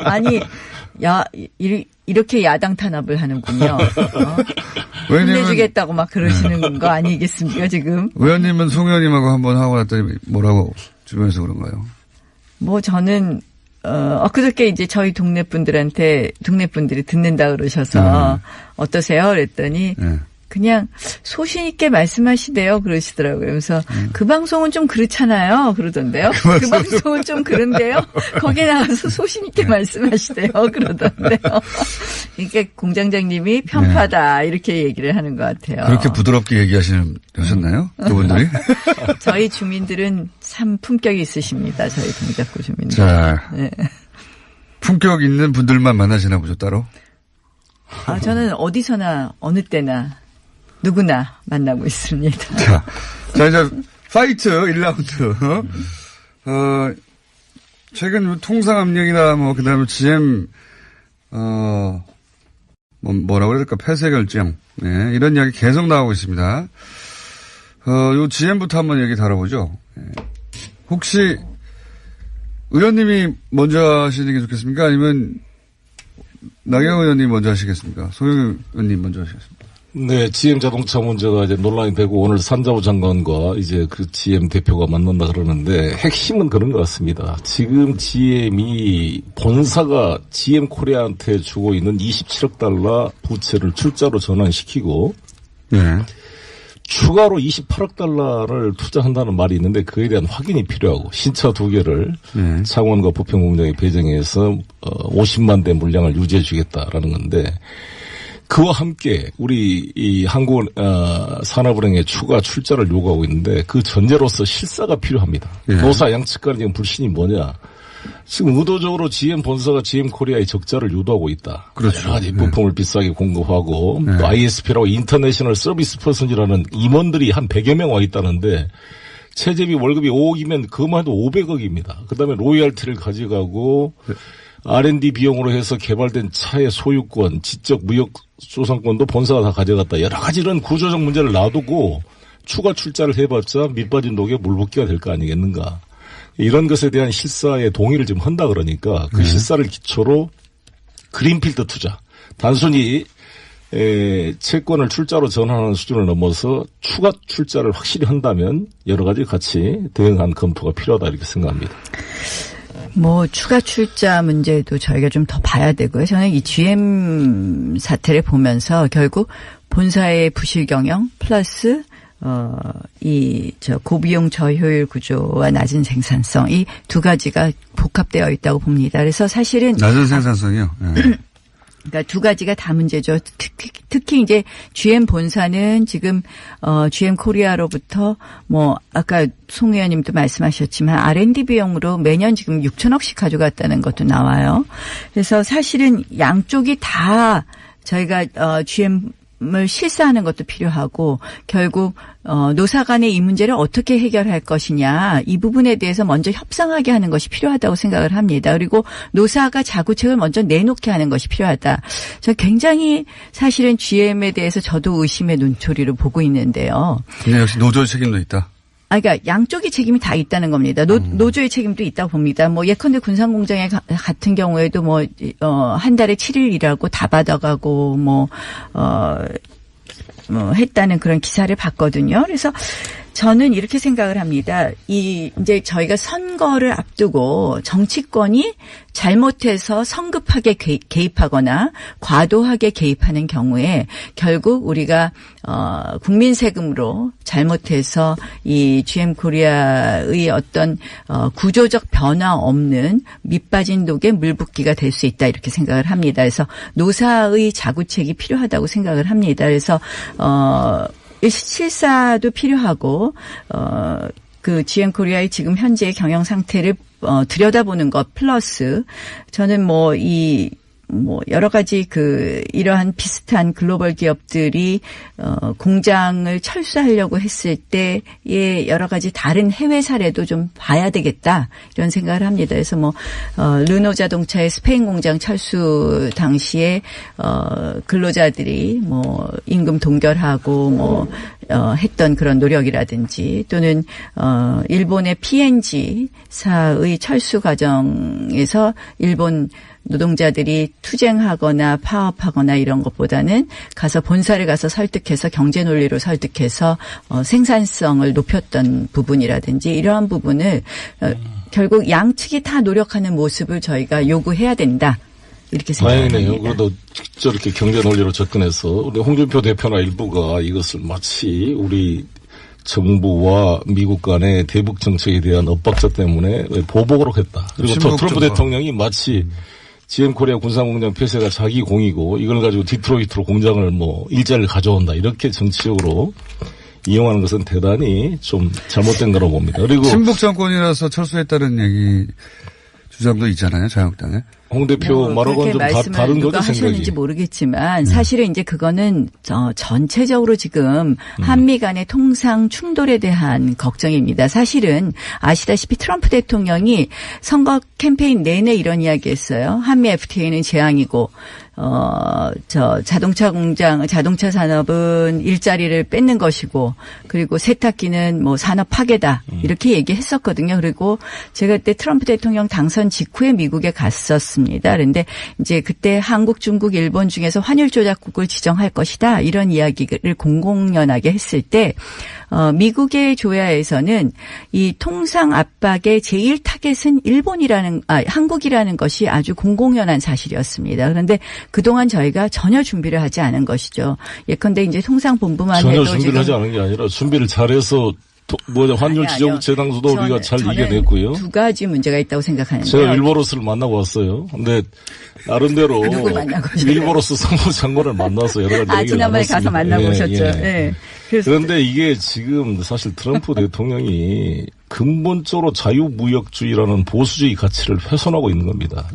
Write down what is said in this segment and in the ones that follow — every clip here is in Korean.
아니, 이렇게 야당 탄압을 하는군요. 혼내주겠다고 막 그러시는 거 아니겠습니까, 지금? 의원님은 송 의원님하고 한번 하고 났더니 뭐라고 주변에서 그런가요? 뭐 저는, 엊그저께 이제 저희 동네 분들이 듣는다 그러셔서 어떠세요? 그랬더니 그냥 소신 있게 말씀하시대요. 그러시더라고요. 그래서 그 방송은 좀 그렇잖아요. 그러던데요. 그 방송은 좀 그런데요. 거기에 나가서 소신 있게 말씀하시대요. 그러던데요. 이게 공장장님이 편파다 이렇게 얘기를 하는 것 같아요. 그렇게 부드럽게 얘기하셨나요? 그분들이? 저희 주민들은 참 품격이 있으십니다. 저희 동작구 주민들. 자, 네. 품격 있는 분들만 만나시나 보죠, 따로? 저는 어디서나 어느 때나 누구나 만나고 있습니다. 자 이제 파이트 1라운드. 최근 통상압력이나 그다음에 GM 뭐라고 해야 될까? 폐쇄 결정. 네, 이런 이야기 계속 나오고 있습니다. 요 GM부터 한번 얘기 다뤄보죠. 네. 혹시 의원님이 먼저 하시는 게 좋겠습니까? 아니면 나경원 의원님 먼저 하시겠습니까? 소영 의원님 먼저 하시겠습니까? 네, GM 자동차 문제가 이제 논란이 되고 오늘 산자부 장관과 이제 그 GM 대표가 만난다 그러는데 핵심은 그런 것 같습니다. 지금 GM이 본사가 GM 코리아한테 주고 있는 27억 달러 부채를 출자로 전환시키고 네. 추가로 28억 달러를 투자한다는 말이 있는데 그에 대한 확인이 필요하고 신차 2개를 창원과 부평공장에 배정해서 50만 대 물량을 유지해 주겠다라는 건데 그와 함께 우리 이 한국 산업은행에 추가 출자를 요구하고 있는데 그 전제로서 실사가 필요합니다. 노사 양측 간의 지금 불신이 뭐냐. 지금 의도적으로 GM 본사가 GM 코리아의 적자를 유도하고 있다. 그렇죠. 여러 가지 부품을 비싸게 공급하고 또 ISP라고 인터내셔널 서비스 퍼슨이라는 임원들이 한 100여 명 와 있다는데 최저비 월급이 5억이면 그만 해도 500억입니다. 그다음에 로열티를 가져가고 R&D 비용으로 해서 개발된 차의 소유권, 지적 무역 소상권도 본사가 다 가져갔다. 여러 가지 이런 구조적 문제를 놔두고 추가 출자를 해봤자 밑빠진 독에 물붓기가 될 거 아니겠는가. 이런 것에 대한 실사의 동의를 지금 한다 그러니까 그 실사를 기초로 그린필드 투자. 단순히 채권을 출자로 전환하는 수준을 넘어서 추가 출자를 확실히 한다면 여러 가지 같이 대응한 검토가 필요하다 이렇게 생각합니다. 추가 출자 문제도 저희가 좀 더 봐야 되고요. 저는 이 GM 사태를 보면서 결국 본사의 부실 경영 플러스 고비용 저효율 구조와 낮은 생산성 이 두 가지가 복합되어 있다고 봅니다. 그래서 사실은 낮은 생산성이요. 네. 그러니까 두 가지가 다 문제죠. 특히 이제 GM 본사는 지금 GM 코리아로부터 아까 송 의원님도 말씀하셨지만 R&D 비용으로 매년 지금 6천억씩 가져갔다는 것도 나와요. 그래서 사실은 양쪽이 다 저희가 GM을 실사하는 것도 필요하고 결국 노사 간의 이 문제를 어떻게 해결할 것이냐 이 부분에 대해서 먼저 협상하게 하는 것이 필요하다고 생각을 합니다. 그리고 노사가 자구책을 먼저 내놓게 하는 것이 필요하다. 저 굉장히 사실은 GM에 대해서 저도 의심의 눈초리로 보고 있는데요. 근데 역시 노조의 책임도 있다. 그러니까 양쪽의 책임이 다 있다는 겁니다. 노조의 책임도 있다고 봅니다. 예컨대 군산공장에 같은 경우에도 한 달에 7일 일하고 다 받아가고 했다는 그런 기사를 봤거든요. 그래서 저는 이렇게 생각을 합니다. 이제 저희가 선거를 앞두고 정치권이 잘못해서 성급하게 개입하거나 과도하게 개입하는 경우에 결국 우리가 국민 세금으로 잘못해서 이 GM 코리아의 어떤 구조적 변화 없는 밑빠진 독에 물붓기가 될 수 있다 이렇게 생각을 합니다. 그래서 노사의 자구책이 필요하다고 생각을 합니다. 그래서 실사도 필요하고 그 GM 코리아의 지금 현재의 경영 상태를 들여다보는 것 플러스 저는 뭐 여러 가지 이러한 비슷한 글로벌 기업들이 공장을 철수하려고 했을 때의 여러 가지 다른 해외 사례도 좀 봐야 되겠다 이런 생각을 합니다. 그래서 뭐 르노 자동차의 스페인 공장 철수 당시에 근로자들이 뭐 임금 동결하고 뭐 했던 그런 노력이라든지 또는 일본의 P&G사의 철수 과정에서 일본 노동자들이 투쟁하거나 파업하거나 이런 것보다는 가서 본사를 가서 설득해서 경제 논리로 설득해서 생산성을 높였던 부분이라든지 이러한 부분을 결국 양측이 다 노력하는 모습을 저희가 요구해야 된다. 이렇게 생각합니다. 다행이네요. 그래도 저렇게 경제 논리로 접근해서 우리 홍준표 대표나 일부가 이것을 마치 우리 정부와 미국 간의 대북 정책에 대한 엇박자 때문에 보복으로 했다. 그리고 트럼프 대통령이 마치 GM 코리아 군사공장 폐쇄가 자기 공이고 이걸 가지고 디트로이트로 공장을 뭐 일자리를 가져온다. 이렇게 정치적으로 이용하는 것은 대단히 좀 잘못된 거라고 봅니다. 그리고 친북 정권이라서 철수했다는 얘기 주장도 있잖아요. 자유한국당에. 홍 대표 말하고는 좀 다른 거죠, 생각이. 하셨는지 모르겠지만 사실은 이제 그거는 전체적으로 지금 한미 간의 통상 충돌에 대한 걱정입니다. 사실은 아시다시피 트럼프 대통령이 선거 캠페인 내내 이런 이야기했어요. 한미 FTA는 재앙이고 자동차 산업은 일자리를 뺏는 것이고, 그리고 세탁기는 뭐 산업 파괴다. 이렇게 얘기했었거든요. 그리고 제가 그때 트럼프 대통령 당선 직후에 미국에 갔었습니다. 그런데 이제 그때 한국, 중국, 일본 중에서 환율 조작국을 지정할 것이다. 이런 이야기를 공공연하게 했을 때, 미국의 조야에서는 이 통상 압박의 제일 타겟은 한국이라는 것이 아주 공공연한 사실이었습니다. 그런데 그동안 저희가 전혀 준비를 하지 않은 것이죠. 예컨대 이제 통상본부만 해도 전혀 준비를 하지 않은 게 아니라 준비를 잘해서 환율 재당수도 우리가 잘 이겨냈고요. 두 가지 문제가 있다고 생각하는데요. 제가 윌버로스를 만나고 왔어요. 근데 나름대로 윌버로스 상무장관을 만나서 여러 가지 얘기를 지난번에 나눴습니다. 가서 만나고 오셨죠. 예. 그런데 이게 지금 사실 트럼프 대통령이 근본적으로 자유무역주의라는 보수주의 가치를 훼손하고 있는 겁니다.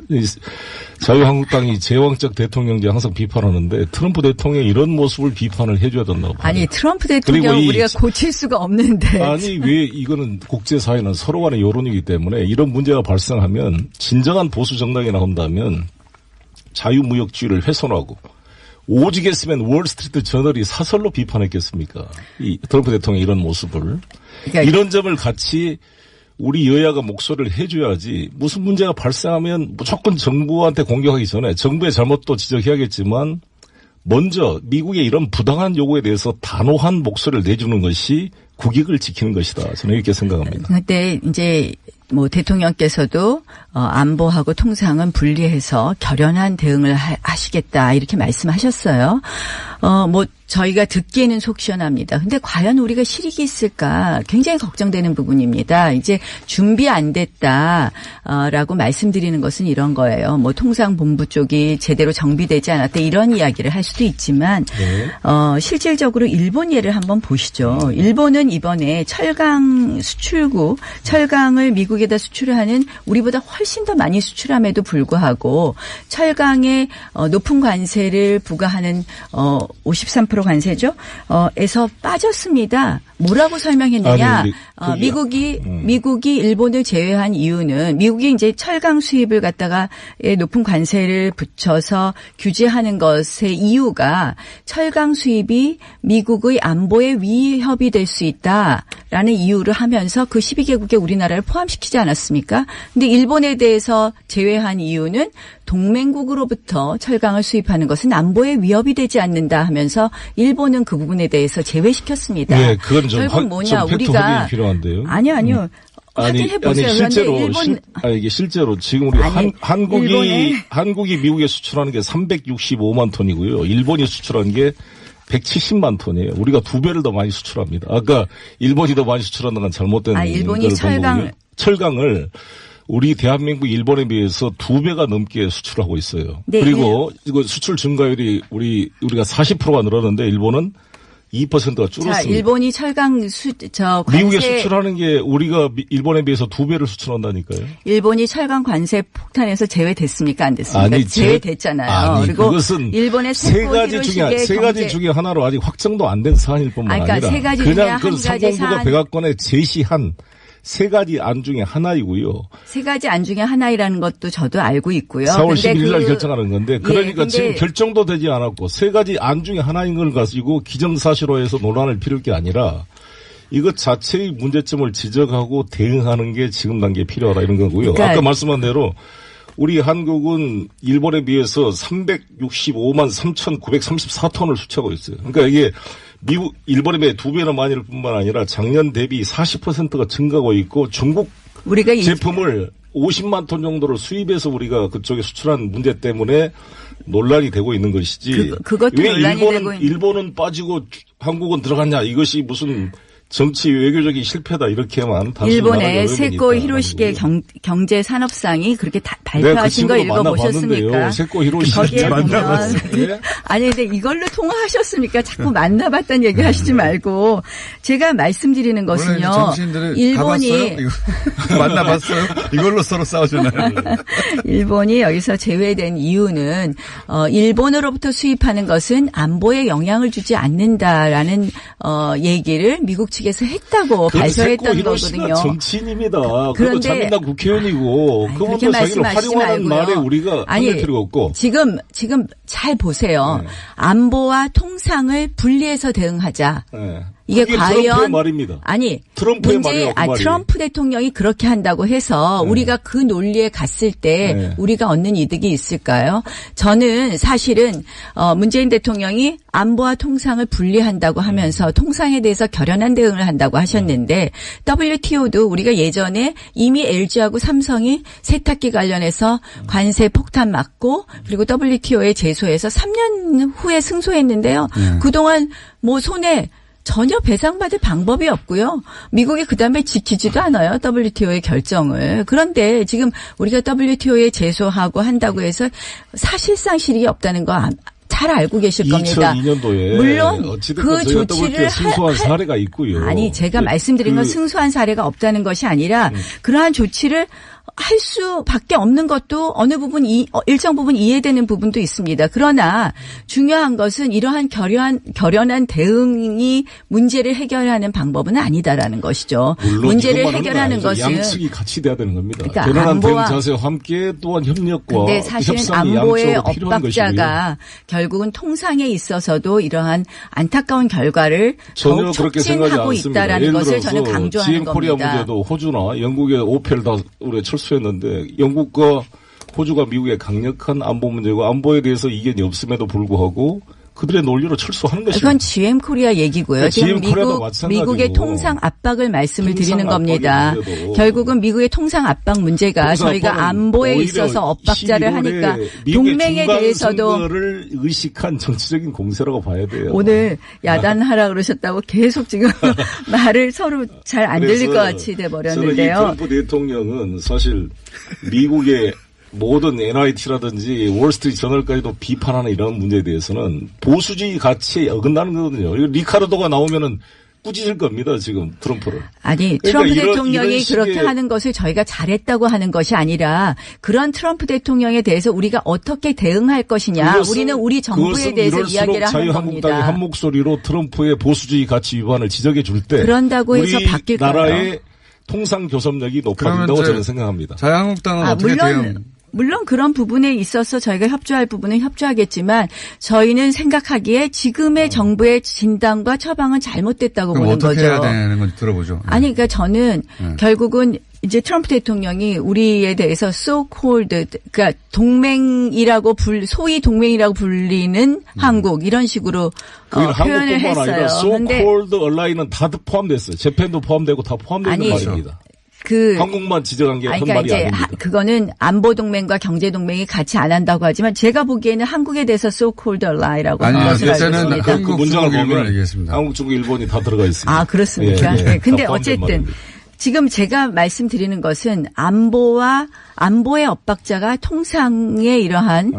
자유한국당이 제왕적 대통령제 항상 비판하는데 트럼프 대통령이 이런 모습을 비판을 해줘야 된다고 봐요. 아니 트럼프 대통령 우리가 고칠 수가 없는데. 아니 왜 이거는 국제사회는 서로 간의 여론이기 때문에 이런 문제가 발생하면 진정한 보수 정당이 나온다면 자유무역주의를 훼손하고 오직 했으면 월스트리트 저널이 사설로 비판했겠습니까? 이 트럼프 대통령의 이런 모습을. 그러니까 이런 점을 같이 우리 여야가 목소리를 해줘야지 무슨 문제가 발생하면 무조건 정부한테 공격하기 전에 정부의 잘못도 지적해야겠지만 먼저 미국의 이런 부당한 요구에 대해서 단호한 목소리를 내주는 것이 국익을 지키는 것이다. 저는 이렇게 생각합니다. 그런데 이제 뭐 대통령께서도 안보하고 통상은 분리해서 결연한 대응을 하시겠다 이렇게 말씀하셨어요. 뭐 저희가 듣기에는 속 시원합니다. 근데 과연 우리가 실익이 있을까 굉장히 걱정되는 부분입니다. 이제 준비 안 됐다라고 말씀드리는 것은 이런 거예요. 뭐 통상본부 쪽이 제대로 정비되지 않았다 이런 이야기를 할 수도 있지만 실질적으로 일본 예를 한번 보시죠. 일본은 이번에 철강 수출국 철강을 미국에다 수출을 하는 우리보다 훨씬 더 많이 수출함에도 불구하고 철강에 높은 관세를 부과하는 53% 관세죠. 에서 빠졌습니다. 뭐라고 설명했느냐? 미국이 일본을 제외한 이유는 미국이 이제 철강 수입을 갖다가 높은 관세를 붙여서 규제하는 것의 이유가 철강 수입이 미국의 안보에 위협이 될 수 있다라는 이유를 하면서 그 12개국에 우리나라를 포함시키지 않았습니까? 근데 일본에 대해서 제외한 이유는 동맹국으로부터 철강을 수입하는 것은 안보에 위협이 되지 않는다 하면서 일본은 그 부분에 대해서 제외시켰습니다. 네, 그건 좀 결국 뭐냐 좀 우리가 필요한데요. 아니요. 확인해 보세요. 이게 실제로 지금 우리 한국이 미국에 수출하는 게 365만 톤이고요. 일본이 수출하는 게 170만 톤이에요. 우리가 2배를 더 많이 수출합니다. 아까 일본이 더 많이 수출한다는 건 잘못된 일본이 철강을 우리 대한민국 일본에 비해서 2배가 넘게 수출하고 있어요. 네, 그리고 이거 수출 증가율이 우리가 40%가 늘었는데 일본은 2%가 줄었습니다. 자, 일본이 철강 관세. 미국에 수출하는 게 우리가 일본에 비해서 2배를 수출한다니까요. 일본이 철강 관세 폭탄에서 제외됐습니까? 안 됐습니까? 아니, 제외됐잖아요. 아니, 그리고 그것은 일본의 세 가지 중에 하나로 아직 확정도 안 된 사안일 뿐만 그러니까 아니라 세 가지 중에 그냥 한 그 가지 상공부가 사안. 백악관에 제시한 3가지 안 중에 하나이고요. 3가지 안 중에 하나이라는 것도 저도 알고 있고요. 4월 근데 11일 날 결정하는 건데 그러니까 근데 지금 결정도 되지 않았고 3가지 안 중에 하나인 걸 가지고 기정사실화해서 논란을 피울 게 아니라 이것 자체의 문제점을 지적하고 대응하는 게 지금 단계에 필요하다 이런 거고요. 그러니까 아까 말씀한 대로 우리 한국은 일본에 비해서 365만 3,934톤을 수출하고 있어요. 그러니까 이게 일본에 비해 2배나 많을 뿐만 아니라 작년 대비 40%가 증가하고 있고 중국 우리가 제품을 50만 톤 정도를 수입해서 우리가 그쪽에 수출한 문제 때문에 논란이 되고 있는 것이지. 그것도 왜 논란이 되고 일본은 빠지고 한국은 들어갔냐 이것이 무슨 정치 외교적인 실패다 이렇게만 일본의 세코 히로시게 경제산업상이 그렇게 발표하신 거 읽어보셨습니까? 세코 히로시게 만나봤어요. 아니 근데 이걸로 통화하셨습니까? 자꾸 만나봤다는 얘기 하시지 말고 제가 말씀드리는 것은요. 일본이 만나봤어요? 이걸로 서로 싸우잖아요. 일본이 여기서 제외된 이유는 일본으로부터 수입하는 것은 안보에 영향을 주지 않는다라는 얘기를 미국 측에서 했다고 발표했던 거거든요. 정치인입니다. 그런데 자민당 국회의원이고 그분도 자기를 활용하는 말에 우리가 할 필요가 없고. 지금 잘 보세요. 네. 안보와 통상을 분리해서 대응하자. 네. 이게 과연 트럼프의 말입니다. 아니 트럼프의 말이라고 트럼프 대통령이 그렇게 한다고 해서 우리가 그 논리에 갔을 때 우리가 얻는 이득이 있을까요? 저는 사실은 문재인 대통령이 안보와 통상을 분리한다고 하면서 통상에 대해서 결연한 대응을 한다고 하셨는데 WTO도 우리가 예전에 이미 LG하고 삼성이 세탁기 관련해서 관세 폭탄 맞고 그리고 WTO에 제소해서 3년 후에 승소했는데요. 그동안 뭐 손에 전혀 배상받을 방법이 없고요. 미국이 그다음에 지키지도 않아요. WTO의 결정을. 그런데 지금 우리가 WTO에 제소하고 한다고 해서 사실상 실익이 없다는 거 잘 알고 계실 겁니다. 2002년도에 물론 그 조치를 승소한 사례가 있고요. 아니 제가 말씀드린 건 승소한 사례가 없다는 것이 아니라 그러한 조치를 할 수밖에 없는 것도 어느 부분 일정 부분 이해되는 부분도 있습니다. 그러나 중요한 것은 이러한 결연한 대응이 문제를 해결하는 방법은 아니다라는 것이죠. 문제를 해결하는 것은 양측이 같이 돼야 되는 겁니다. 그러니까 결연한 대응 자세와 함께 또한 협력과 근데 사실은 협상이 안보의 양쪽으로 필요한 엇박자가 결국은 통상에 있어서도 이러한 안타까운 결과를 전혀 더욱 그렇게 생각하지 촉진하고 않습니다. 있다라는 것을 저는 강조하는 GM 코리아 겁니다. 문제도 호주나 영국의 오펠 다 우리가 철수했는데 영국과 호주가 미국의 강력한 안보 문제고 안보에 대해서 이견이 없음에도 불구하고 그들의 논리로 철수하는 것입니다. 그건 GM 코리아 얘기고요. 지금 미국의 통상 압박을 말씀을 드리는 겁니다. 결국은 미국의 통상 압박 문제가 저희가 안보에 있어서 엇박자를 하니까 동맹에 대해서도 선거를 의식한 정치적인 공세라고 봐야 돼요. 오늘 야단하라 그러셨다고 계속 지금 말을 서로 잘 안 들릴 것 같이 돼버렸는데요. 트럼프 대통령은 사실 미국의 모든 NIT라든지 월스트리트 저널까지도 비판하는 이런 문제에 대해서는 보수주의 가치에 어긋나는 거거든요. 리카르도가 나오면은 꾸짖을 겁니다, 지금 트럼프를. 아니, 트럼프 대통령이 그렇게 하는 것을 저희가 잘했다고 하는 것이 아니라 그런 트럼프 대통령에 대해서 우리가 어떻게 대응할 것이냐. 우리는 우리 정부에 대해서 이야기를 하는 겁니다. 자유한국당이 한 목소리로 트럼프의 보수주의 가치 위반을 지적해 줄 때 그런다고 해서 바뀔 거예요. 나라의 통상 교섭력이 높아진다고 저는 생각합니다. 자유한국당은 어떻게 대응? 물론 그런 부분에 있어서 저희가 협조할 부분은 협조하겠지만 저희는 생각하기에 지금의 정부의 진단과 처방은 잘못됐다고 보는 거죠. 어떻게 해야 되는 건지 들어보죠. 아니 그러니까 저는 결국은 이제 트럼프 대통령이 우리에 대해서 so-called 그러니까 동맹이라고 소위 동맹이라고 불리는 한국 이런 식으로 표현을 했어요. 아니라 so-called ally는 다 포함됐어요. 재팬도 포함되고 다 포함되는 말입니다. 한국만 지적한 게 한 그러니까 말이 이제 아닙니다. 그거는 안보 동맹과 경제 동맹이 같이 안 한다고 하지만 제가 보기에는 한국에 대해서 so-called ally라고 하는 것을 알고 있습니다. 그 문장을 보면 한국, 중국, 일본이 다 들어가 있습니다. 아 그렇습니까? 예, 예. 네. 근데 어쨌든 지금 제가 말씀드리는 것은 안보의 엇박자가 통상의 이러한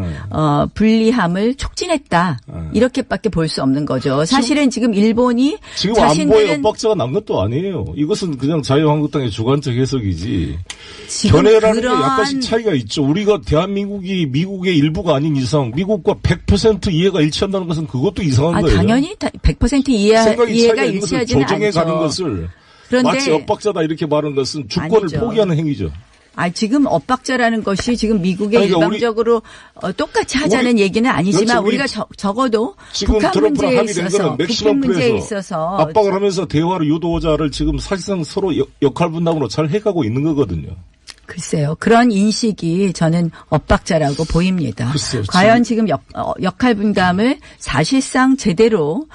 불리함을 촉진했다. 이렇게밖에 볼 수 없는 거죠. 사실은 지금 일본이 지금 안보의 엇박자가 난 것도 아니에요. 이것은 그냥 자유한국당의 주관적 해석이지. 견해라는 게 약간씩 차이가 있죠. 우리가 대한민국이 미국의 일부가 아닌 이상 미국과 100% 이해가 일치한다는 것은 그것도 이상한 거예요. 당연히 100% 이해가 일치하지는 조정해 않죠. 가는 것을 그런데 마치 엇박자다 이렇게 말하는 것은 주권을 아니죠. 포기하는 행위죠. 지금 엇박자라는 것이 지금 미국의 그러니까 일방적으로 똑같이 하자는 얘기는 아니지만 우리가 적어도 지금 북한 문제에 합의된 있어서 거는 맥시멈 문제에 플레이에서 있어서 압박을 하면서 대화를 유도자를 지금 사실상 서로 역할 분담으로 잘 해가고 있는 거거든요. 글쎄요. 그런 인식이 저는 엇박자라고 보입니다. 글쎄요, 과연 지금 역할 분담을 사실상 제대로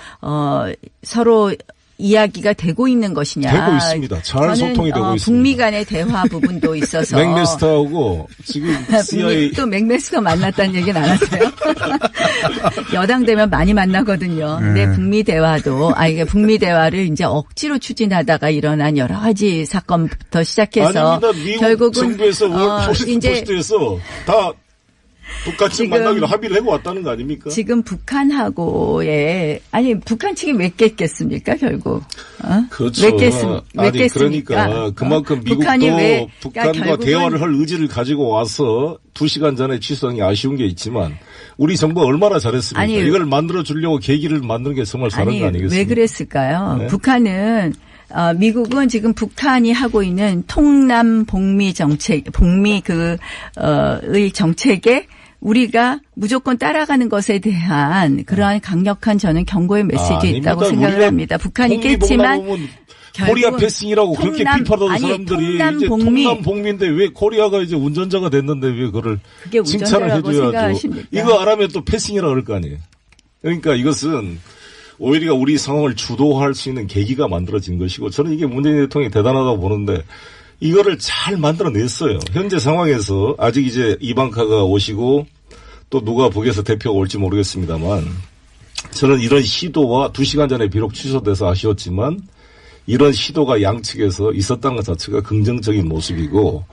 서로 이야기가 되고 있는 것이냐. 되고 있습니다. 잘 소통이 되고 있습니다. 북미 간의 대화 부분도 있어서. 맥메스터하고 지금 CIA. 또 맥메스터 만났다는 얘기는 안 하세요? 여당 되면 많이 만나거든요. 근데 북미 대화도, 이게 북미 대화를 이제 억지로 추진하다가 일어난 여러 가지 사건부터 시작해서. 아닙니다. 미국 결국은 정부에서 포스트에서 다 북한 측 만나기로 합의를 하고 왔다는 거 아닙니까? 지금 북한하고의 북한 측이 왜 깼겠습니까 결국? 그렇죠. 왜 깼습니까? 그러니까 그만큼 미국도 북한과 대화를 할 의지를 가지고 와서 2시간 전에 취소한 게 아쉬운 게 있지만 우리 정부가 얼마나 잘했습니까? 이걸 만들어 주려고 계기를 만드는 게 정말 잘한 거 아니겠습니까? 왜 그랬을까요? 네? 북한은 미국은 지금 북한이 하고 있는 통남 복미 정책, 의 정책에 우리가 무조건 따라가는 것에 대한 그러한 강력한 저는 경고의 메시지 있다고 생각을 합니다. 북한이 깼지만 코리아 패싱이라고 그렇게 비판하던 사람들이 이제 통남 복미인데 왜 코리아가 이제 운전자가 됐는데 왜 그거를 칭찬을 해줘야죠. 이거 안 하면 또 패싱이라 그럴 거 아니에요. 그러니까 이것은 오히려 우리 상황을 주도할 수 있는 계기가 만들어진 것이고 저는 이게 문재인 대통령이 대단하다고 보는데 이거를 잘 만들어냈어요. 현재 상황에서 아직 이제 이방카가 오시고 또 누가 북에서 대표가 올지 모르겠습니다만 저는 이런 시도와 2시간 전에 비록 취소돼서 아쉬웠지만 이런 시도가 양측에서 있었다는 것 자체가 긍정적인 모습이고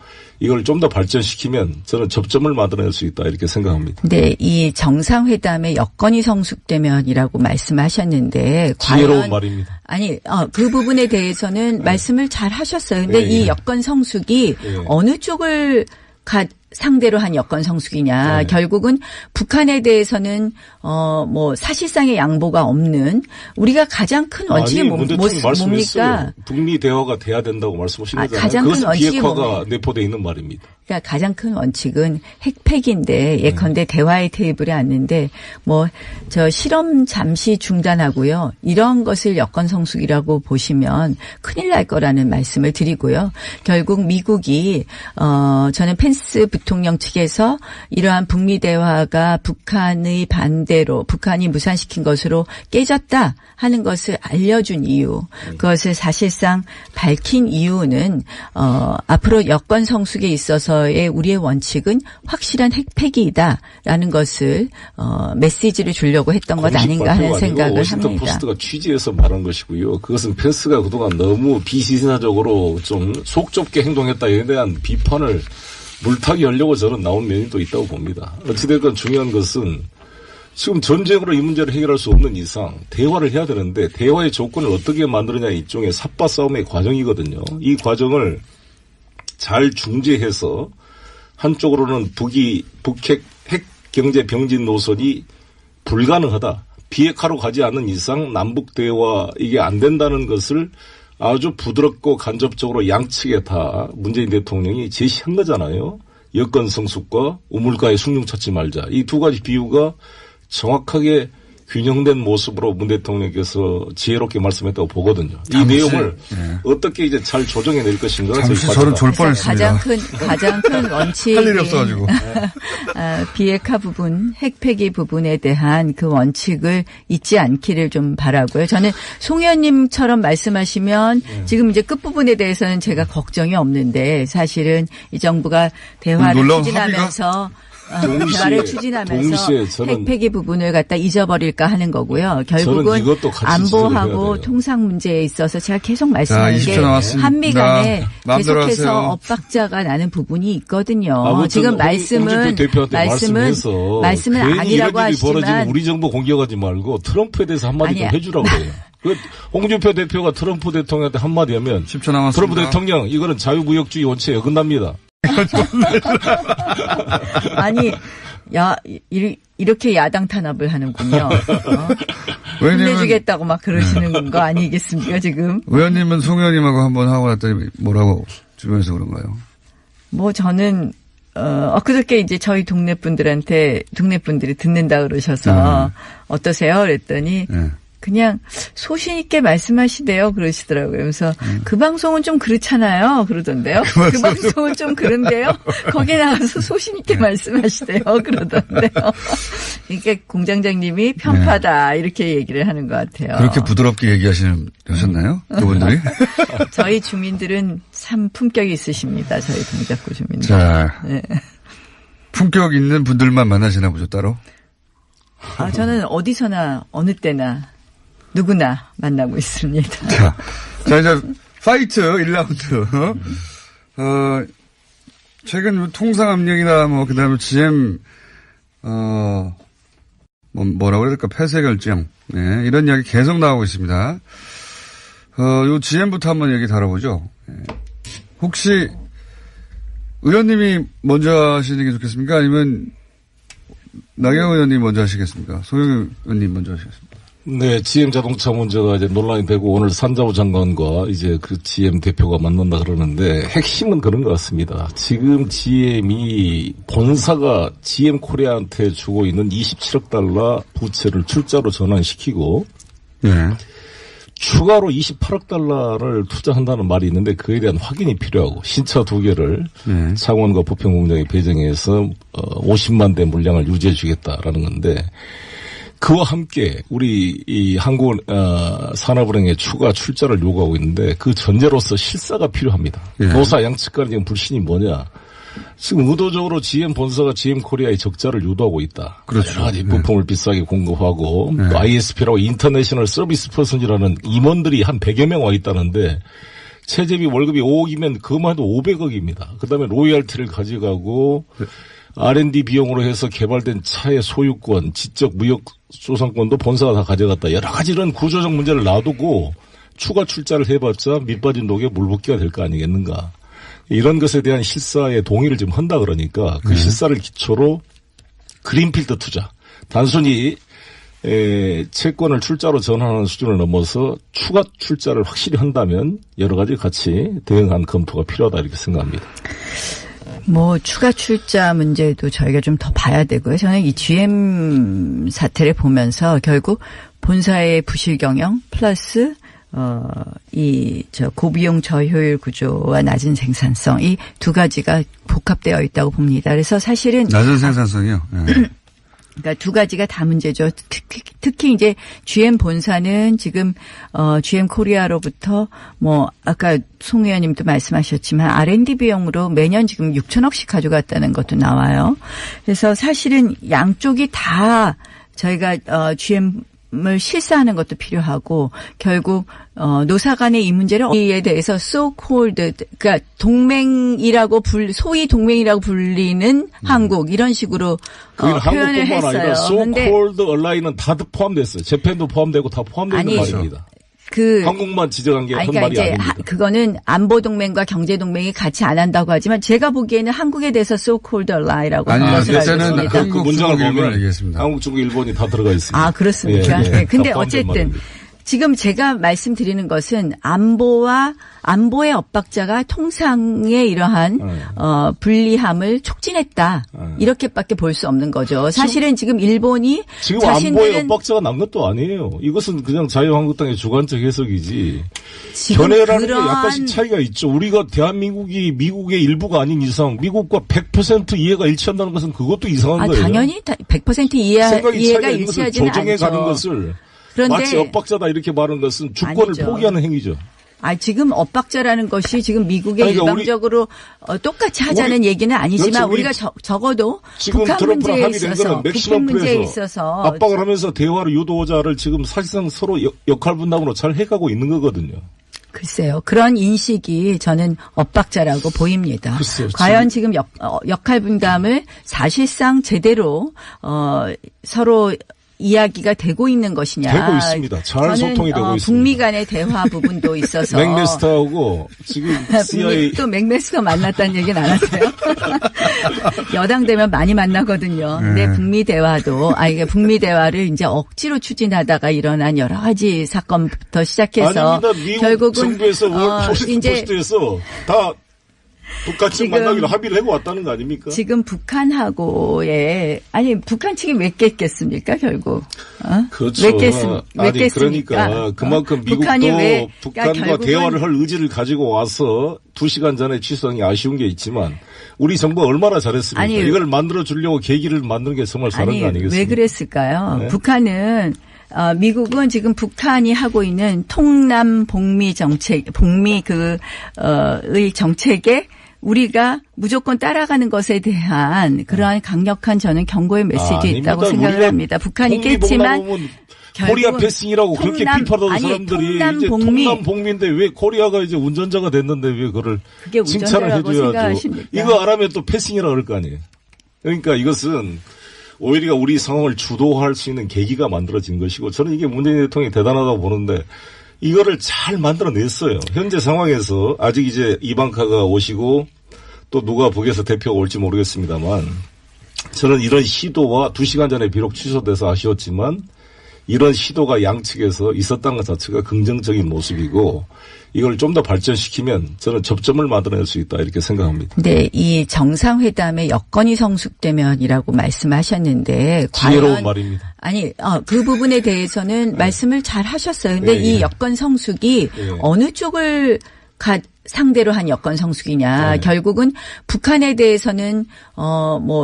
이걸 좀 더 발전시키면 저는 접점을 만들어낼 수 있다 이렇게 생각합니다. 네, 이 정상회담의 여건이 성숙되면이라고 말씀하셨는데 지혜로운 말입니다. 그 부분에 대해서는 말씀을 잘 하셨어요. 근데 이 여건 성숙이 어느 쪽을 상대로 한 여건 성숙이냐. 결국은 북한에 대해서는 사실상의 양보가 없는 우리가 가장 큰 원칙이 뭡니까? 북미 대화가 돼야 된다고 말씀하신 거잖아요. 가장 큰 원칙이 비핵화가 내포되어 있는 말입니다. 그러니까 가장 큰 원칙은 핵폐기인데 예컨대 대화의 테이블에 앉는데 실험 잠시 중단하고요. 이런 것을 여건 성숙이라고 보시면 큰일 날 거라는 말씀을 드리고요. 결국 미국이 저는 펜스 부통령 측에서 이러한 북미 대화가 북한의 반대로 북한이 무산시킨 것으로 깨졌다 하는 것을 알려준 이유, 그것을 사실상 밝힌 이유는 앞으로 여건 성숙에 있어서의 우리의 원칙은 확실한 핵폐기이다라는 것을 메시지를 주려고 했던 것 아닌가 하는 생각을 워싱턴 합니다. 포스트가 취재해서 말한 것이고요. 그것은 펜스가 그동안 너무 비시사적으로 좀 속 좁게 행동했다에 대한 비판을 물타기 하려고 저는 나온 면이 또 있다고 봅니다. 어찌됐건 중요한 것은 지금 전쟁으로 이 문제를 해결할 수 없는 이상 대화를 해야 되는데 대화의 조건을 어떻게 만드느냐 일종의 삽바 싸움의 과정이거든요. 이 과정을 잘 중재해서 한쪽으로는 북핵 경제 병진 노선이 불가능하다. 비핵화로 가지 않는 이상 남북 대화 이게 안 된다는 것을 아주 부드럽고 간접적으로 양측에 다 문재인 대통령이 제시한 거잖아요. 여건 성숙과 우물가에 숭늉 찾지 말자. 이 두 가지 비유가 정확하게 균형된 모습으로 문 대통령께서 지혜롭게 말씀했다고 보거든요. 이 내용을 어떻게 이제 잘 조정해낼 것인가. 잠시 저는 졸 뻔했습니다. 가장 큰 원칙이 할 일이 없어가지고. 비핵화 부분, 핵폐기 부분에 대한 그 원칙을 잊지 않기를 좀 바라고요. 저는 송 의원님처럼 말씀하시면 지금 이제 끝부분에 대해서는 제가 걱정이 없는데 사실은 이 정부가 대화를 추진하면서 대화를 추진하면서 핵 폐기 부분을 갖다 잊어버릴까 하는 거고요. 결국은 안보하고 통상 문제에 있어서 제가 계속 말씀하는 게 한미 간에 계속해서 엇박자가 나는 부분이 있거든요. 지금 말씀은 아니라고 하시지만 우리 정부 공격하지 말고 트럼프에 대해서 한마디 좀 해주라고 해요. 홍준표 대표가 트럼프 대통령한테 한마디 하면 10초 남았습니다. 트럼프 대통령 이거는 자유무역주의 원칙에 어긋납니다. 아니 이렇게 야당 탄압을 하는군요. 혼내주겠다고 막 그러시는 거 아니겠습니까 지금? 의원님은 송 의원님하고 한번 하고 났더니 뭐라고 주변에서 그런가요? 뭐 저는 그저께 이제 저희 동네 분들이 듣는다 그러셔서 어떠세요? 그랬더니 그냥 소신 있게 말씀하시대요. 그러시더라고요. 그래서 그 방송은 좀 그렇잖아요. 그러던데요. 그 방송은 좀 그런데요. 거기에 나가서 소신 있게 말씀하시대요. 그러던데요. 그러니까 공장장님이 편파다 이렇게 얘기를 하는 것 같아요. 그렇게 부드럽게 얘기하셨나요? 그분들이? 저희 주민들은 참 품격이 있으십니다. 저희 동작구 주민들. 자, 네. 품격 있는 분들만 만나시나 보죠, 따로? 저는 어디서나 어느 때나 누구나 만나고 있습니다. 자 이제 파이트 1라운드. 최근 통상압력이나 그다음에 GM 뭐라고 그래야 될까 폐쇄 결정. 네, 이런 이야기 계속 나오고 있습니다. 요 GM부터 한번 얘기 다뤄보죠. 혹시 의원님이 먼저 하시는 게 좋겠습니까? 아니면 나경원 의원님 먼저 하시겠습니까? 소영 의원님 먼저 하시겠습니까? 네, GM 자동차 문제가 이제 논란이 되고 오늘 산자부 장관과 이제 그 GM 대표가 만난다 그러는데 핵심은 그런 것 같습니다. 지금 GM이 본사가 GM 코리아한테 주고 있는 27억 달러 부채를 출자로 전환시키고 추가로 28억 달러를 투자한다는 말이 있는데 그에 대한 확인이 필요하고 신차 2개를 창원과 부평공장에 배정해서 50만 대 물량을 유지해 주겠다라는 건데 그와 함께 우리 이 한국 산업은행에 추가 출자를 요구하고 있는데 그 전제로서 실사가 필요합니다. 노사 양측 간의 지금 불신이 뭐냐. 지금 의도적으로 GM 본사가 GM 코리아에 적자를 유도하고 있다. 그렇죠. 여러 가지 부품을 비싸게 공급하고 또 ISP라고 인터내셔널 서비스 퍼슨이라는 임원들이 한 100여 명 와 있다는데 체제비 월급이 5억이면 그것만 해도 500억입니다. 그다음에 로열티를 가져가고 R&D 비용으로 해서 개발된 차의 소유권, 지적 무역 소상권도 본사가 다 가져갔다. 여러 가지 이런 구조적 문제를 놔두고 추가 출자를 해봤자 밑빠진 독에 물붓기가 될 거 아니겠는가. 이런 것에 대한 실사의 동의를 지금 한다 그러니까 그 실사를 기초로 그린필드 투자. 단순히 채권을 출자로 전환하는 수준을 넘어서 추가 출자를 확실히 한다면 여러 가지 같이 대응한 검토가 필요하다 이렇게 생각합니다. 추가 출자 문제도 저희가 좀 더 봐야 되고요. 저는 이 GM 사태를 보면서 결국 본사의 부실 경영 플러스 고비용 저효율 구조와 낮은 생산성 이 두 가지가 복합되어 있다고 봅니다. 그래서 사실은 낮은 생산성이요. 그러니까 두 가지가 다 문제죠. 특히 이제 GM 본사는 지금 GM 코리아로부터 아까 송 의원님도 말씀하셨지만 R&D 비용으로 매년 지금 6천억씩 가져갔다는 것도 나와요. 그래서 사실은 양쪽이 다 저희가 GM을 실사하는 것도 필요하고 결국 노사 간의 이 문제를 이에 대해서 so-called 그러니까 동맹이라고 소위 동맹이라고 불리는 한국 이런 식으로 표현을 했어요. 아니라 so-called ally는 다 포함됐어요. 재팬도 포함되고 다 포함되는 말입니다. 한국만 지적한 게 한 말이 아닙니다. 그거는 안보 동맹과 경제 동맹이 같이 안 한다고 하지만 제가 보기에는 한국에 대해서 so-called ally라고 하는 것을 알고 있습니다. 한국, 문장을 보면 얘기했습니다. 한국, 중국, 일본이 다 들어가 있습니다. 그렇습니까? 근데 어쨌든 지금 제가 말씀드리는 것은 안보의 엇박자가 통상의 이러한 불리함을 촉진했다. 이렇게밖에 볼 수 없는 거죠. 사실은 지금 일본이 지금 안보의 엇박자가 난 것도 아니에요. 이것은 그냥 자유한국당의 주관적 해석이지. 견해라는 게 약간씩 차이가 있죠. 우리가 대한민국이 미국의 일부가 아닌 이상 미국과 100% 이해가 일치한다는 것은 그것도 이상한 거예요. 당연히 100% 이해가 일치하지는 조정해 않죠. 가는 것을 그런데 마치 엇박자다 이렇게 말하는 것은 주권을 아니죠. 포기하는 행위죠. 지금 엇박자라는 것이 지금 미국의 아니, 그러니까 일방적으로 똑같이 하자는 얘기는 아니지만 그렇죠. 우리가 적어도 지금 북한 트럼프랑 문제에 합의된 있어서 거는 맥시멈 북핵 문제에 풀에서 있어서 압박을 하면서 대화를 유도자를 지금 사실상 서로 역할 분담으로 잘 해가고 있는 거거든요. 글쎄요. 그런 인식이 저는 엇박자라고 보입니다. 글쎄요, 과연 지금 역할 분담을 사실상 제대로 서로 이야기가 되고 있는 것이냐. 되고 있습니다. 잘 소통이 되고 있습니다. 북미 간의 대화 부분도 있어서. 맥메스터하고 지금 CIA. 또 맥메스터 만났다는 얘기는 안 하세요? 여당 되면 많이 만나거든요. 근데 북미 대화도, 이게 북미 대화를 이제 억지로 추진하다가 일어난 여러 가지 사건부터 시작해서. 아닙니다. 미국 결국은 정부에서 포스트에서 다 북한측 만나기로 합의를 하고 왔다는 거 아닙니까? 지금 북한하고의 북한 측이 왜 깼겠습니까 결국? 그렇죠. 왜 깼습니까? 그러니까 그만큼 미국도 북한과 대화를 할 의지를 가지고 와서 2시간 전에 취소한 게 아쉬운 게 있지만 우리 정부가 얼마나 잘했습니까? 이걸 만들어 주려고 계기를 만드는 게 정말 잘한 거 아니겠습니까? 왜 그랬을까요? 네? 북한은 미국은 지금 북한이 하고 있는 통남 복미 정책, 의 정책에 우리가 무조건 따라가는 것에 대한 그러한 강력한 저는 경고의 메시지 있다고 생각을 합니다. 북한이 깼지만 코리아 패싱이라고 그렇게 비판하던 사람들이 이제 통남 복미인데 왜 코리아가 이제 운전자가 됐는데 왜 그걸 칭찬을 해줘야죠. 이거 안 하면 또 패싱이라고 그럴 거 아니에요. 그러니까 이것은 오히려 우리 상황을 주도할 수 있는 계기가 만들어진 것이고 저는 이게 문재인 대통령이 대단하다고 보는데 이거를 잘 만들어냈어요. 현재 상황에서 아직 이제 이방카가 오시고 또 누가 북에서 대표가 올지 모르겠습니다만 저는 이런 시도와 2시간 전에 비록 취소돼서 아쉬웠지만 이런 시도가 양측에서 있었다는 것 자체가 긍정적인 모습이고 이걸 좀 더 발전시키면 저는 접점을 만들어낼 수 있다 이렇게 생각합니다. 네, 이 정상회담의 여건이 성숙되면이라고 말씀하셨는데 지혜로운 말입니다. 그 부분에 대해서는 말씀을 잘 하셨어요. 근데 이 여건 성숙이 어느 쪽을 상대로 한 여건 성숙이냐. 결국은 북한에 대해서는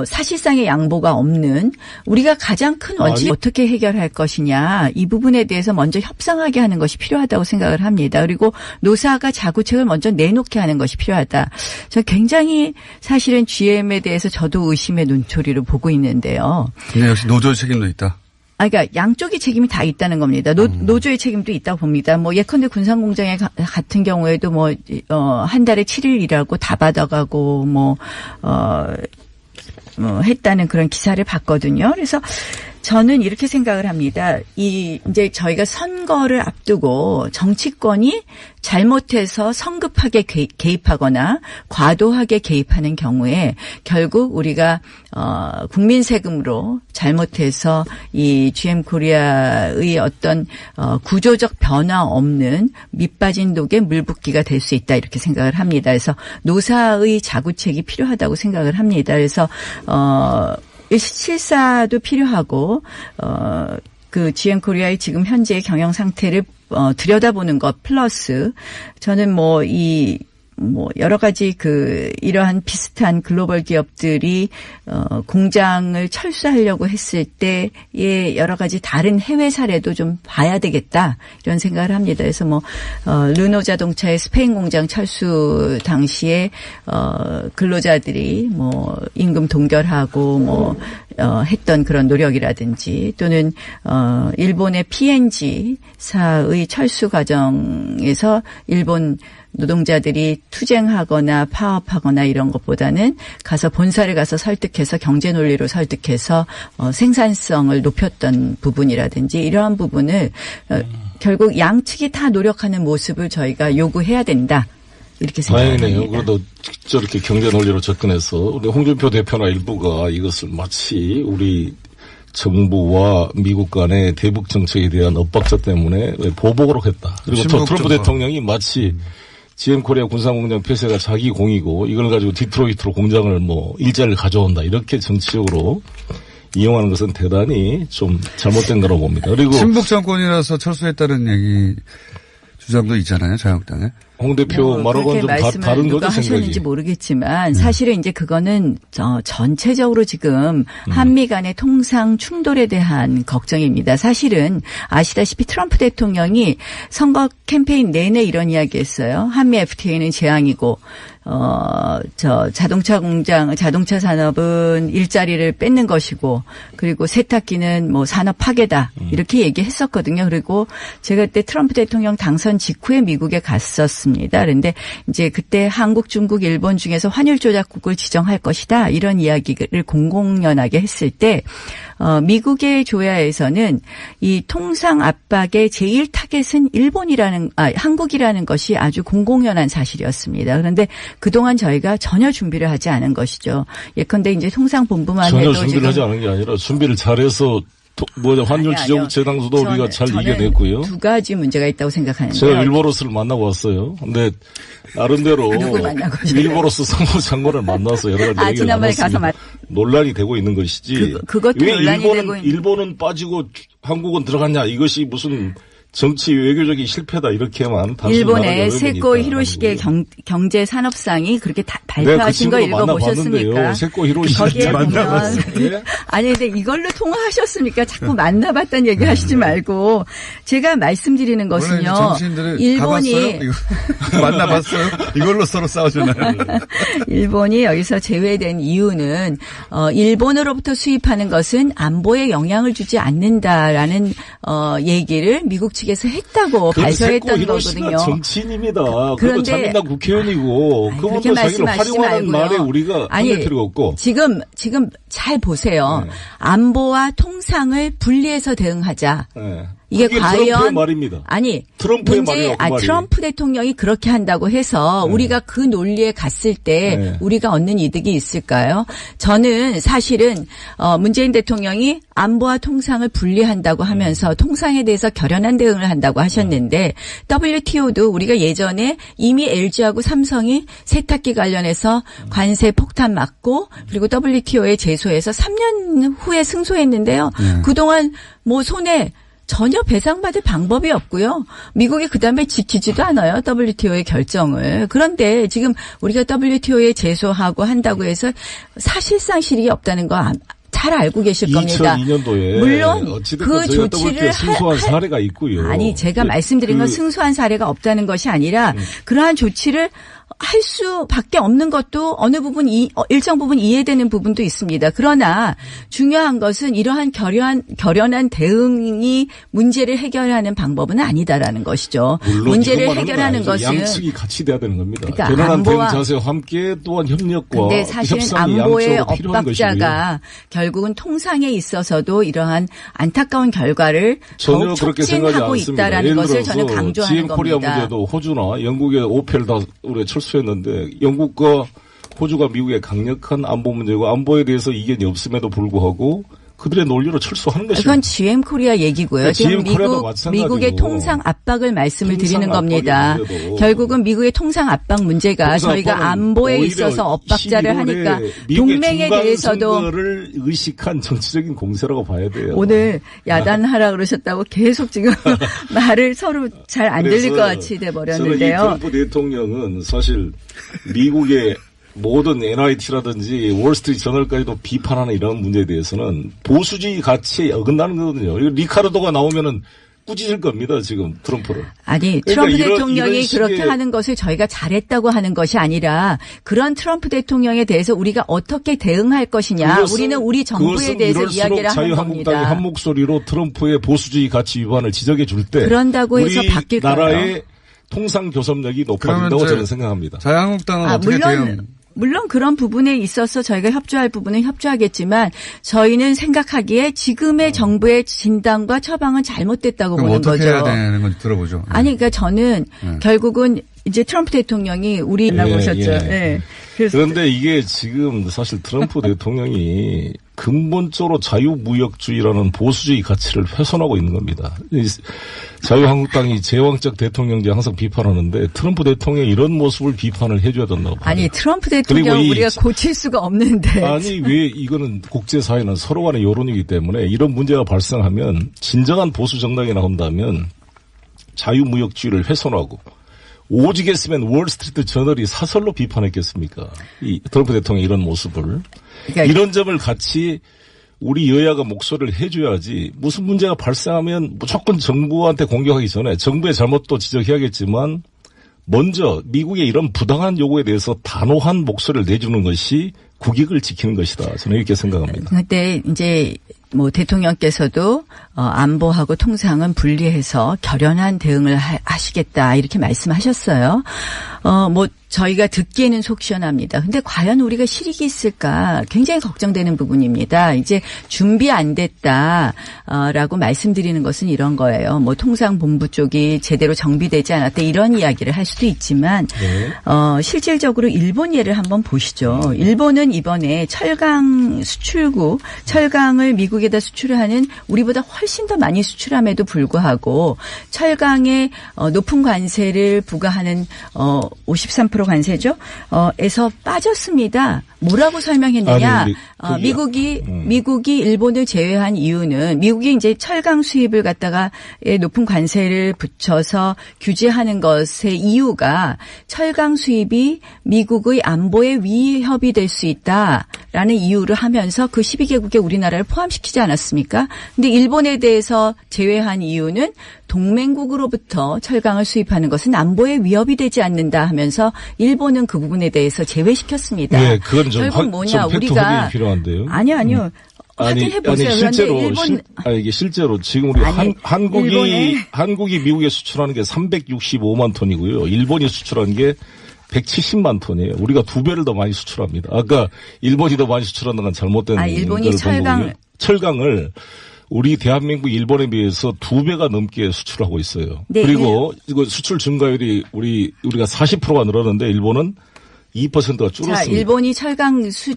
사실상의 양보가 없는 우리가 가장 큰 원칙이 어떻게 해결할 것이냐. 이 부분에 대해서 먼저 협상하게 하는 것이 필요하다고 생각을 합니다. 그리고 노사가 자구책을 먼저 내놓게 하는 것이 필요하다. 저 굉장히 사실은 GM에 대해서 저도 의심의 눈초리로 보고 있는데요. 네, 역시 노조의 책임도 있다. 그러니까 양쪽의 책임이 다 있다는 겁니다. 노조의 책임도 있다고 봅니다. 예컨대 군산공장에 같은 경우에도 한 달에 7일 일하고 다 받아가고 했다는 그런 기사를 봤거든요. 그래서 저는 이렇게 생각을 합니다. 이제 저희가 선거를 앞두고 정치권이 잘못해서 성급하게 개입하거나 과도하게 개입하는 경우에 결국 우리가 국민 세금으로 잘못해서 이 GM 코리아의 어떤 구조적 변화 없는 밑빠진 독에 물붓기가 될 수 있다 이렇게 생각을 합니다. 그래서 노사의 자구책이 필요하다고 생각을 합니다. 그래서 실사도 필요하고 그 GM 코리아의 지금 현재의 경영 상태를 들여다보는 것 플러스 저는 여러 가지 이러한 비슷한 글로벌 기업들이 공장을 철수하려고 했을 때의 여러 가지 다른 해외 사례도 좀 봐야 되겠다 이런 생각을 합니다. 그래서 르노 자동차의 스페인 공장 철수 당시에 근로자들이 임금 동결하고 했던 그런 노력이라든지 또는 일본의 P&G사의 철수 과정에서 일본 노동자들이 투쟁하거나 파업하거나 이런 것보다는 본사를 가서 설득해서 경제 논리로 설득해서 생산성을 높였던 부분이라든지 이러한 부분을 결국 양측이 다 노력하는 모습을 저희가 요구해야 된다. 이렇게 생각합니다. 다행이네요. 그래도 저렇게 경제 논리로 접근해서 우리 홍준표 대표나 일부가 이것을 마치 우리 정부와 미국 간의 대북 정책에 대한 엇박자 때문에 보복으로 했다. 그리고 또 트럼프 대통령이 마치 GM 코리아 군산공장 폐쇄가 자기 공이고 이걸 가지고 디트로이트로 공장을 일자리를 가져온다. 이렇게 정치적으로 이용하는 것은 대단히 좀 잘못된 거라고 봅니다. 그리고 친북 정권이라서 철수했다는 얘기 주장도 있잖아요. 자유한국당에. 홍 대표 말하고는 좀 다른 거죠, 누가 하셨는지 생각이. 모르겠지만 사실은 이제 그거는 전체적으로 지금 한미 간의 통상 충돌에 대한 걱정입니다. 사실은 아시다시피 트럼프 대통령이 선거 캠페인 내내 이런 이야기했어요. 한미 FTA는 재앙이고 자동차 산업은 일자리를 뺏는 것이고, 그리고 세탁기는 뭐 산업 파괴다. 이렇게 얘기했었거든요. 그리고 제가 그때 트럼프 대통령 당선 직후에 미국에 갔었습니다. 그런데 이제 그때 한국, 중국, 일본 중에서 환율 조작국을 지정할 것이다. 이런 이야기를 공공연하게 했을 때, 미국의 조야에서는 이 통상 압박의 제일 타겟은 한국이라는 것이 아주 공공연한 사실이었습니다. 그런데 그동안 저희가 전혀 준비를 하지 않은 것이죠. 예컨대 이제 통상본부만 전혀 해도 준비를 하지 않은 게 아니라 준비를 잘해서 환율 지정 재당수도 우리가 잘 이겨냈고요. 두 가지 문제가 있다고 생각하는데요. 제가 일보로스를 만나고 왔어요. 근데 나름대로 일보로스 상무장관을 만나서 여러 가지 얘기를 나눴습니다. 논란이 되고 있는 것이지. 그것도 왜 논란이 되고 일본은 빠지고 한국은 들어갔냐. 이것이 무슨 정치 외교적인 실패다 이렇게만 일본의 세코 히로시게 경제 산업상이 그렇게 발표하신 거 읽어보셨습니까? 세코 히로시게 만나봤어요. 아니 근데 이걸로 통화하셨습니까? 자꾸 만나봤다는 얘기 하시지 말고 제가 말씀드리는 것은요. 일본이 만나봤어요? 이걸로 서로 싸우잖아요. 일본이 여기서 제외된 이유는 일본으로부터 수입하는 것은 안보에 영향을 주지 않는다라는 얘기를 미국 측에서 했다고 발표했던 거거든요. 정치인입니다. 그리고 자민당 국회의원이고 그분도 자기를 활용하는 말에 우리가 할 필요가 없고. 지금 잘 보세요. 네. 안보와 통상을 분리해서 대응하자. 네. 이게 과연 트럼프의 말입니다. 아니 트럼프의 말이에요. 트럼프 대통령이 그렇게 한다고 해서 우리가 그 논리에 갔을 때 우리가 얻는 이득이 있을까요? 저는 사실은 문재인 대통령이 안보와 통상을 분리한다고 하면서 통상에 대해서 결연한 대응을 한다고 하셨는데 WTO도 우리가 예전에 이미 LG하고 삼성이 세탁기 관련해서 관세 폭탄 맞고 그리고 WTO에 제소해서 3년 후에 승소했는데요. 그동안 뭐 손에 전혀 배상받을 방법이 없고요. 미국이 그다음에 지키지도 않아요. WTO의 결정을. 그런데 지금 우리가 WTO에 제소하고 한다고 해서 사실상 실익이 없다는 거 잘 알고 계실 겁니다. 2002년도에 물론 그 조치를 승소한 사례가 있고요. 아니 제가 말씀드린 건 승소한 사례가 없다는 것이 아니라 그러한 조치를 할 수밖에 없는 것도 어느 부분 일정 부분 이해되는 부분도 있습니다. 그러나 중요한 것은 이러한 결연한 대응이 문제를 해결하는 방법은 아니다라는 것이죠. 문제를 해결하는 것은 양측이 같이 돼야 되는 겁니다. 그러니까 결연한 대응 자세와 함께 또한 협력과 근데 사실은 안보의 엇박자가 결국은 통상에 있어서도 이러한 안타까운 결과를 더욱 촉진하고 있다라는 것을 저는 강조하는 겁니다. GM 코리아 문제도 호주나 영국의 오펠 다 우리가 철수했는데 영국과 호주가 미국의 강력한 안보 문제고 안보에 대해서 이견이 없음에도 불구하고 그들의 논리로 철수하는 것입니다. 그건 GM 코리아 얘기고요. 지금 미국의 통상 압박을 말씀을 드리는 겁니다. 결국은 미국의 통상 압박 문제가 저희가 안보에 있어서 엇박자를 하니까 동맹에 대해서도 를 의식한 정치적인 공세라고 봐야 돼요. 오늘 야단하라 그러셨다고 계속 지금 말을 서로 잘 안 들릴 것 같이 돼버렸는데요. 저는 이 트럼프 대통령은 사실 미국의 모든 NYT라든지 월스트리트 저널까지도 비판하는 이런 문제에 대해서는 보수주의 가치에 어긋나는 거거든요. 리카르도가 나오면은 꾸짖을 겁니다, 지금 트럼프를. 아니, 트럼프 대통령이 그렇게 하는 것을 저희가 잘했다고 하는 것이 아니라 그런 트럼프 대통령에 대해서 우리가 어떻게 대응할 것이냐. 우리는 우리 정부에 대해서 이야기를 하는 겁니다. 자유한국당이 한 목소리로 트럼프의 보수주의 가치 위반을 지적해 줄 때 그런다고 해서 바뀔 거예요. 나라의 통상 교섭력이 높아진다고 저는 생각합니다. 자유한국당은 어떻게 대응? 물론 그런 부분에 있어서 저희가 협조할 부분은 협조하겠지만 저희는 생각하기에 지금의 정부의 진단과 처방은 잘못됐다고 보는 거죠. 어떻게 해야 되는 건지 들어보죠. 아니 그러니까 저는 결국은 이제 트럼프 대통령이 우리 나오셨죠. 네. 그런데 이게 지금 사실 트럼프 대통령이 근본적으로 자유무역주의라는 보수주의 가치를 훼손하고 있는 겁니다. 자유한국당이 제왕적 대통령제 항상 비판하는데 트럼프 대통령이 이런 모습을 비판을 해줘야 된다고 봐요. 아니 트럼프 대통령 우리가 고칠 수가 없는데. 아니 왜 이거는 국제사회는 서로 간의 여론이기 때문에 이런 문제가 발생하면 진정한 보수 정당이 나온다면 자유무역주의를 훼손하고 오직했으면 월스트리트 저널이 사설로 비판했겠습니까? 이 트럼프 대통령의 이런 모습을. 그러니까 이런 점을 같이 우리 여야가 목소리를 해줘야지 무슨 문제가 발생하면 무조건 정부한테 공격하기 전에 정부의 잘못도 지적해야겠지만 먼저 미국의 이런 부당한 요구에 대해서 단호한 목소리를 내주는 것이 국익을 지키는 것이다. 저는 이렇게 생각합니다. 그런데 이제 뭐 대통령께서도 안보하고 통상은 분리해서 결연한 대응을 하시겠다 이렇게 말씀하셨어요. 뭐 저희가 듣기에는 속 시원합니다. 근데 과연 우리가 실익이 있을까 굉장히 걱정되는 부분입니다. 이제 준비 안 됐다라고 말씀드리는 것은 이런 거예요. 뭐 통상본부 쪽이 제대로 정비되지 않았다 이런 이야기를 할 수도 있지만 실질적으로 일본 예를 한번 보시죠. 일본은 이번에 철강 수출구 철강을 미국에다 수출을 하는 우리보다 훨씬 더 많이 수출함에도 불구하고 철강에 높은 관세를 부과하는 53% 관세죠. 에서 빠졌습니다. 뭐라고 설명했느냐? 아니, 미국이 일본을 제외한 이유는 미국이 이제 철강 수입을 갖다가 높은 관세를 붙여서 규제하는 것의 이유가 철강 수입이 미국의 안보에 위협이 될 수 있다라는 이유를 하면서 그 12개국에 우리나라를 포함시키지 않았습니까? 근데 일본에 대해서 제외한 이유는 동맹국으로부터 철강을 수입하는 것은 안보에 위협이 되지 않는다 하면서 일본은 그 부분에 대해서 제외시켰습니다. 네, 그건 좀 결국 뭐냐 좀 우리가 필요한데요. 아니요. 확인해 보세요. 실제로 일본 이게 실제로 지금 우리 한국이 미국에 수출하는 게 365만 톤이고요. 일본이 수출하는 게 170만 톤이에요. 우리가 2배를 더 많이 수출합니다. 아까 일본이 더 많이 수출한다는 건 잘못된 일본이 철강을 우리 대한민국 일본에 비해서 2배가 넘게 수출하고 있어요. 네, 그리고 이거 수출 증가율이 우리가 40%가 늘었는데 일본은 2%가 줄었습니다. 자, 일본이 철강 관세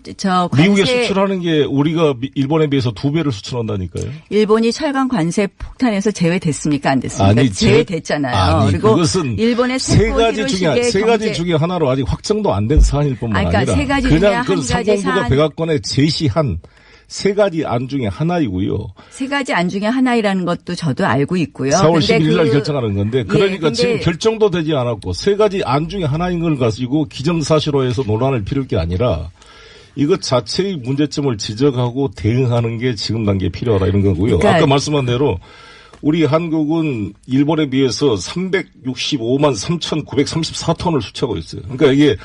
미국에 수출하는 게 우리가 일본에 비해서 2배를 수출한다니까요. 일본이 철강 관세 폭탄에서 제외됐습니까? 안 됐습니까? 아니, 제외됐잖아요. 아니, 그리고 그것은 일본의 세 가지 중에 하나로 아직 확정도 안 된 사안일 뿐만 그러니까 아니라 세 가지 중에 그냥 한 그 가지 상공부가 사안. 백악관에 제시한 3가지 안 중에 하나이고요. 3가지 안 중에 하나이라는 것도 저도 알고 있고요. 4월 11일 날 결정하는 건데 그러니까 지금 결정도 되지 않았고 3가지 안 중에 하나인 걸 가지고 기정사실화해서 논란을 피울 게 아니라 이것 자체의 문제점을 지적하고 대응하는 게 지금 단계에 필요하다 이런 거고요. 그러니까 아까 말씀한 대로 우리 한국은 일본에 비해서 365만 3,934톤을 수출하고 있어요. 그러니까 이게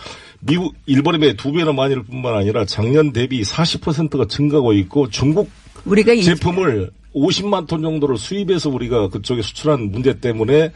일본에 비해 2배나 많을 뿐만 아니라 작년 대비 40%가 증가하고 있고 중국 제품을 50만 톤 정도를 수입해서 우리가 그쪽에 수출한 문제 때문에